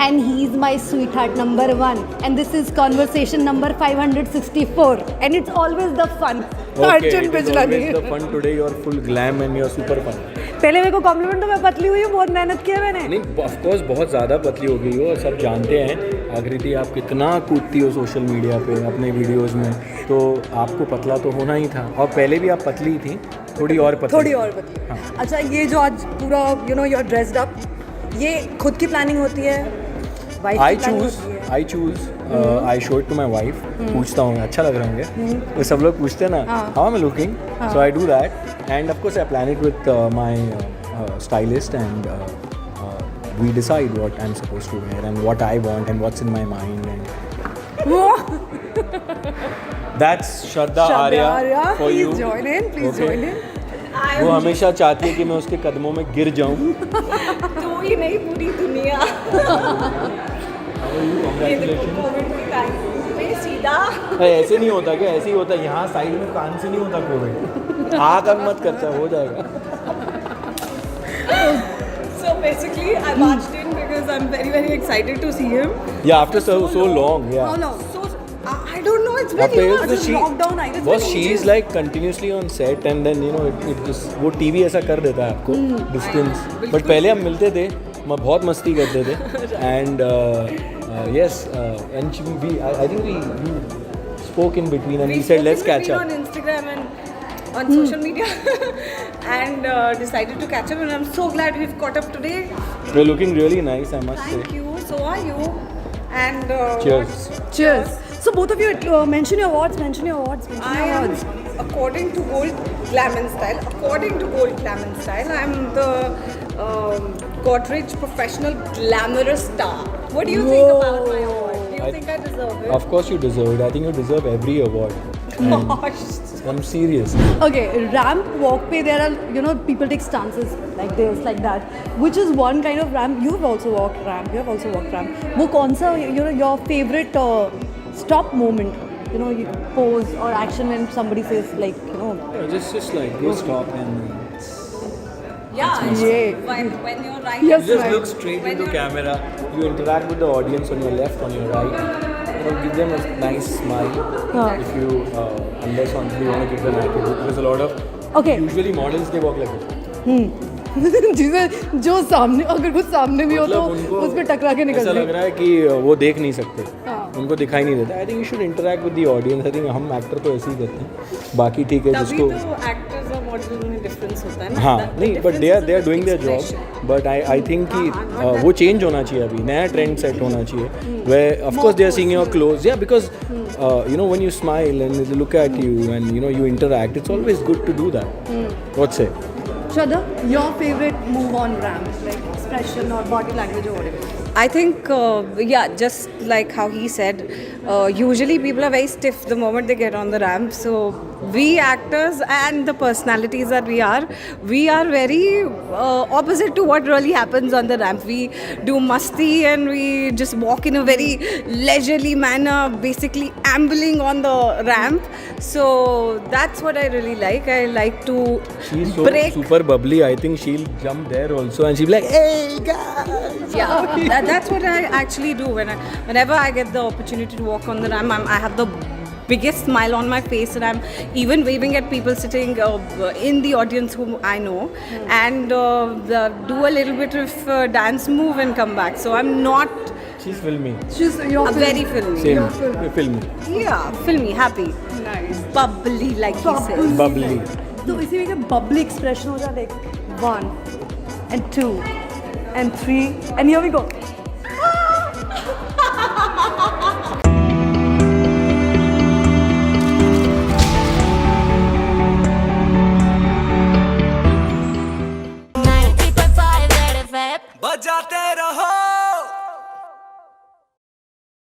and he's my sweetheart number 1, and this is conversation number 564, and it's always the fun. Okay, Arjun it is Bijlani. always the fun. Today you are full glam and you are super fun. पहले मेरे को complement, तो मैं पतली हुई हूँ, बहुत मेहनत की है मैंने. नहीं, ऑफ कोर्स बहुत ज़्यादा पतली हो गई हो और सब जानते हैं. आकृति आप कितना कूदती हो सोशल मीडिया पे अपने वीडियोस में, तो आपको पतला तो होना ही था. और पहले भी आप पतली थी, थोड़ी और पतली. हाँ. अच्छा, ये जो आज पूरा यू आर ड्रेस्ड अप, ये खुद की प्लानिंग होती है? I choose I show it to my wife. पूछता हूँ अच्छा लग रहा हूँ, तो सब लोग पूछते हैं ना how am I looking, so I do that end of course I plan it with my stylist and we decide what I'm supposed to wear and what I want and what's in my mind and that's Shraddha Arya for you. Please join in. वो हमेशा चाहती है कि मैं उसके कदमों में गिर जाऊं. तो ही नहीं, पूरी दुनिया. ऐसे नहीं होता क्या? ऐसे ही होता है. यहाँ साइड में कान से नहीं होता कोविड. आँख मत करता, हो जाएगा. So basically, I marched in because I'm very, very excited to see him. Yeah, after so long. Yeah. How long? So I don't know. It's been years. Lockdown, I guess. Was she is like continuously on set and then you know it just वो TV ऐसा कर देता है आपको distance. But पहले हम मिलते थे, बहुत मस्ती करते थे and yes and I think we spoke in between and we said let's catch up on Instagram and on social media and decided to catch up, and I'm so glad we've caught up today. You're looking really nice, I must say. Thank you. So are you. And Cheers. So both of you mention your awards. According to Gold Glam and Style, I'm the Godrej Professional Glamorous Star. What do you think about my award? Do you think I deserve it? Of course you deserve it. I think you deserve every award. Gosh. I'm serious. Okay, ramp walk pe there are people take stances like this, like that, which is one kind of ramp. You have also walked ramp. वो कौन सा your favorite stop moment? You pose or action when somebody says like Just like go stop and When you're right. Yes, you just right. look straight into camera. You interact with the audience on your left, on your right. Give them a nice smile. If you unless you want to give them attitude, because a lot of usually models they walk like this. जो सामने, अगर कुछ सामने भी हो तो उस पे टकरा के निकलते हैं. ऐसा लग रहा है कि वो देख नहीं सकते, उनको दिखाई नहीं देता. I think you should interact with the audience. I think हम एक्टर तो ऐसे ही करते हैं. बाकी ठीक है जिसको एक्टर्स और मॉडल्स में डिफरेंस होता है ना. हाँ नहीं, but they are doing their job. But I think कि वो चेंज होना चाहिए. अभी नया ट्रेंड सेट होना चाहिए where of course they are seeing your close. या because when you smile and they look at you and you interact, it's always good to do that. What say? Shraddha, your favorite move on ramp, like expression or body language or whatever? I think, just like how he said, usually people are very stiff the moment they get on the ramp. So we actors and the personalities that we are very opposite to what really happens on the ramp. We do musti and we just walk in a very leisurely manner, basically ambling on the ramp. So that's what I really like. I like to She's so break. super bubbly. I think she'll jump there also and she'll be like, hey guys. Yeah, that's what I actually do whenever I get the opportunity to walk on the ramp. I have the biggest smile on my face and I'm even waving at people sitting in the audience whom I know and do a little bit of dance move and come back. So I'm not. She's filmy. She's Very filmy. Same. Filmy. Yeah, filmy, happy. Nice. Bubbly, like he says. Bubbly. तो इसी में क्या bubbly expression हो जाए, like 1 and 2 and 3 and here we go.